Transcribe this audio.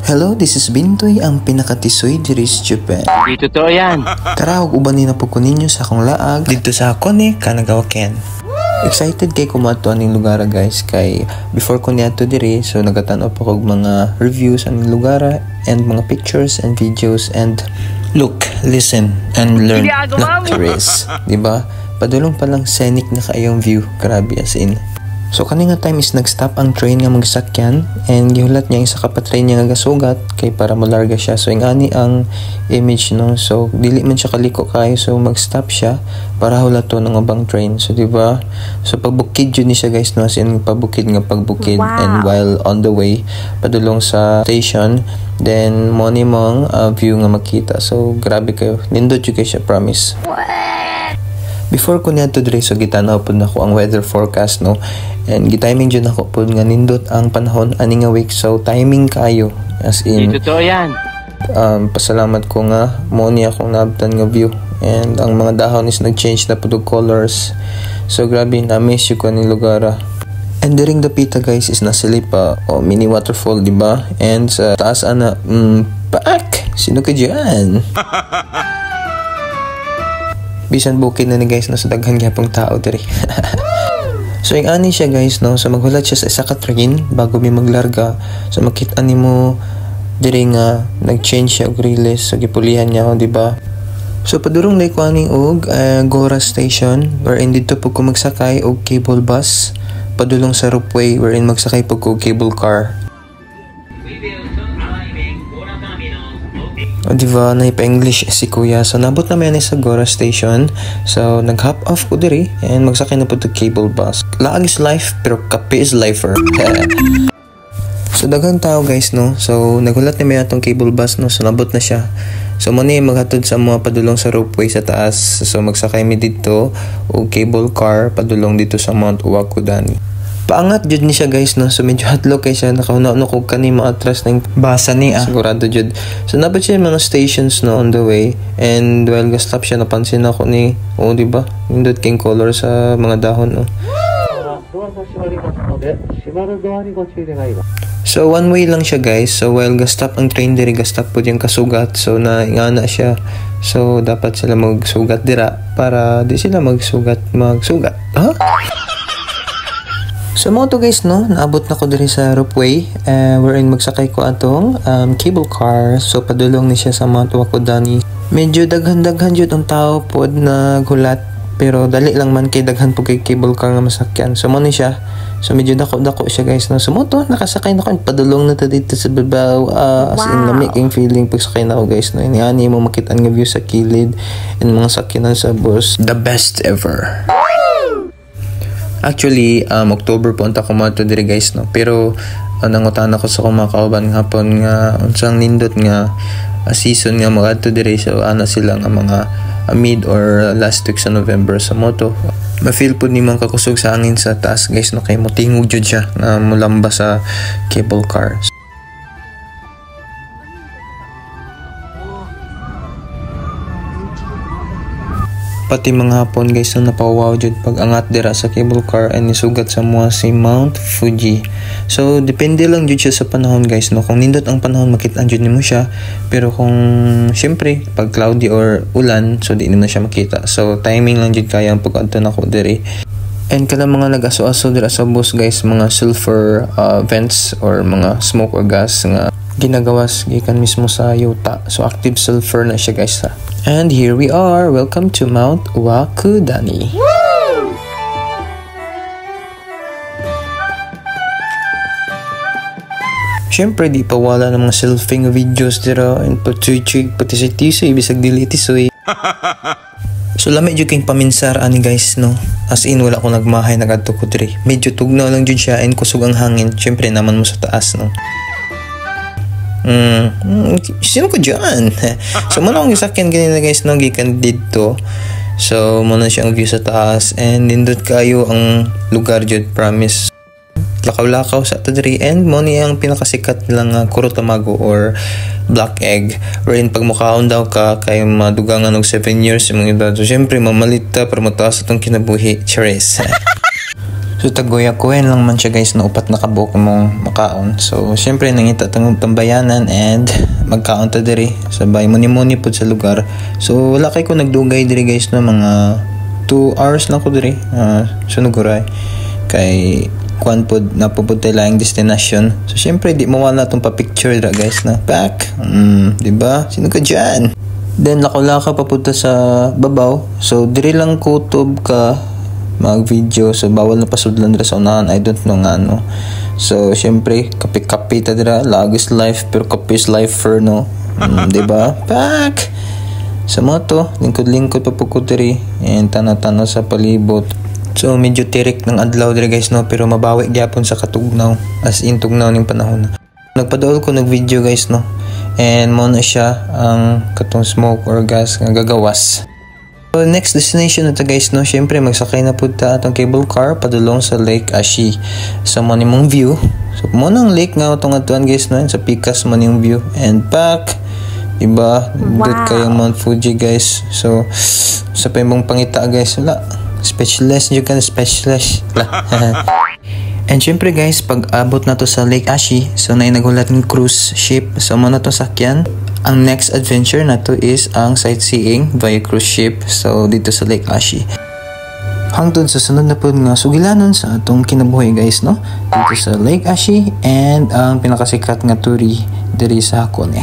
Hello, this is Bintoy, ang pinakatisoy diri sa Japan. Hindi totoo yan. Tara, uban na po ko ninyo sa akong laag dito sa Hakone, Kanagawa, Ken. Excited kay kumato aning lugar guys, kay before ko niya to diri, so nagatan-op ako mga reviews aning lugar and mga pictures and videos and look, listen, and learn. Not curious, diba? Padulong palang scenic na kayong view, grabe as in. So kaninga time is nag-stop ang train nga magsakyan and gihulat niya isa ka pa train niya nga gasugat kay para malarga siya. So ingani ang image no. So dili man siya kaliko kayo, so mag-stop siya para hulato ng ubang train. So di ba? So pagbukid jud ni siya guys no, as in pabukid nga pagbukid. Wow. And while on the way padulong sa station, then mo ni mong view nga makita. So grabe kayo. Nindot jud kay siya, promise. Before ko niya to dre, so gitanaw po na ko ang weather forecast no, and gitiming dyan ako po nga nindot ang panahon ani nga week, so timing kayo as in totoo yan. Pasalamat ko nga mo niya akong naabtan nga view and ang mga dahon is nag-change na po the colors, so grabe na-miss ko ni lugar. And during the pita guys is nasilip pa mini waterfall diba, and sa taas ana paak sino ka dyan? Bisan bukid na ni guys no, sa daghan gyapong tao diri. So yung ani siya guys no, so maghulat siya sa isa ka train bago mi maglarga. So makita nimo diri nga nag-change siya og riles, so gipulihan niya di ba? So padurong lay ko aning og Gora station wherein dito po ko magsakay og cable bus padulong sa ropeway wherein magsakay po ko cable car. O diba, naipa-English si kuya. So nabot naman yan sa Gora station. So nag-hop off ko diri and magsakay na po to cable bus. Laag is life pero kape is lifer. So daghan tao guys no. So naghulat na may atong cable bus no. So nabot na siya. So muna maghatod sa mga padulong sa ropeway sa taas. So magsakay mi dito o cable car padulong dito sa Mount Uwakudani. Paangat jud ni siya guys no, so medyo hadlo kay siya, nakauna-una ko kani maatras ng basa ni sigurado jud. So napad siya mga stations no on the way, and while ga-stop siya napansin ako ni di ba nindot king color sa mga dahon no. So one way lang siya guys, so while ga-stop ang train diri ga-stop po yung kasugat, so naingana siya, so dapat sila magsugat dira para di sila magsugat ha? So mo to guys no, naabot na ko diri sa ropeway wherein magsakay ko atong cable car. So padulong ni siya sa Mount Uwakudani. Medyo daghan-daghan jud ang tao pod na gulat, pero dali lang man kay daghan po kay cable car nga masakyan. So mo ni siya. So medyo dako siya guys no. So mo to nakasakay na ko, padulong na ta dito sa babaw, as in making feeling pagsakay na ko guys no. Iniani mo makita ang view sa kilid and mga sakyanan sa bus. The best ever. Actually, October po unta ko mato diri guys no. Pero nangutan ako sa mga kauban hapon nga unsang nindot nga season nga magadto diri, so ana sila nga mga mid or last week sa November sa moto. Ma-feel po ni mga kakusog sa angin sa taas guys no, kay motingog jud siya nga mulamba sa cable car. Pati mga hapon guys na napawaw jud pag angat dira sa cable car and nisugat sa mga si Mount Fuji. So depende lang jud siya sa panahon guys no, kung nindot ang panahon makita jud nimo siya, pero kung syempre pag cloudy or ulan so di nimo siya makita. So timing lang jud kaya ang pag-adto nako diri. And kada mga nag-aso-aso dira sa bus guys, mga sulfur vents or mga smoke or gas nga ginagawas gikan mismo sa yuta. So active sulfur na siya guys ha. And here we are. Welcome to Mount Uwakudani. Siyempre di pa wala ng mga selfie videos dira and patuchig pati si tisoy bisag dili tisoy. So lami jud king paminsar ani guys no. As in wala ko nagmahay nagadto ko diri. Medyo tugnaw lang jud siya and kusog ang hangin. Siyempre naman mo sa taas no. Sino ko dyan? So muna akong isakyan ganyan guys no, gikan dito. So muna siyang view sa taas and nindot kayo ang lugar jud, promise. Lakaw-lakaw sa tadri, and mo ni ang pinakasikat lang kuro tamago or black egg, wherein pag mukhaon daw ka kay madugangan og 7 years yung mga edad. So syempre mamalit ta para mataas atong kinabuhi. Charis. So tagoy-akoyan lang man siya guys na upat na kabuok mong makaon. So syempre nangita tang tambayanan and magkaon ta diri. Sabay muni-muni pud sa lugar. So wala kay ko nagdugay diri guys no, mga 2 hours lang ko diri. Sunuguray kay kuan pod napupud tayo lang destination. So syempre di mawala tong pa-picture dira guys na back. Di ba? Sino ka diyan? Then lako-laka papunta sa babaw. So diri lang kutob ka mag-video. So bawal na pasudlan dira sa unahan. I don't know nga ano. So syempre kape-kape ta dira. Lagos life pero kape is life for no. Di ba? Back sa moto, lingkod-lingkod papukod diri and tanaw-tanaw sa palibot. So medyo tirik ng adlaw diri guys no, pero mabawi gyapon sa katugnaw, as in tugnaw ning panahon. Nagpadaol ko video guys no, and mo na siya ang katong smoke or gas nga gagawas. So next destination na ta guys no, syempre magsakay na pud ta atong cable car padulong sa Lake Ashi. So mo nimong view. So mo nang lake nga atong atuan guys no, sa Picas mo ning view and back. Diba? Dut kayong Mount Fuji guys. So sa paimong pangita guys, wala. Speechless you can speechless. And syempre guys, pag abot na to sa Lake Ashi, so na nagulat ng cruise ship. So mo na to sakyan. Ang next adventure na to is ang sightseeing via cruise ship. So dito sa Lake Ashi. Hangtod sa sunod na po nga sugilanon sa atong kinabuhi guys no. Dito sa Lake Ashi and ang pinakasikat nga turi diri sa Hakone.